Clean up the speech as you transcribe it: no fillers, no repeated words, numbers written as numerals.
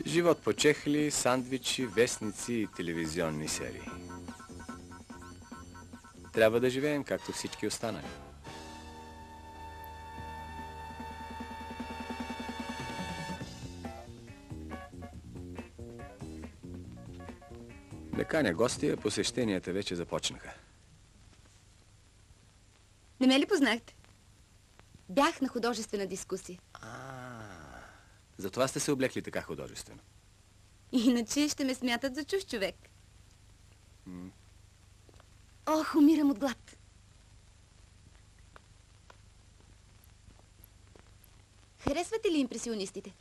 Живот по чехли, сандвичи, вестници и телевизионни серии. Трябва да живеем както всички останали. Да каня гости, посещенията вече започнаха. Не ме ли познахте? Бях на художествена дискусия. Затова сте се облекли така художествено. Иначе ще ме смятат за чуж човек. Ох, умирам от глад. Харесвате ли импресионистите?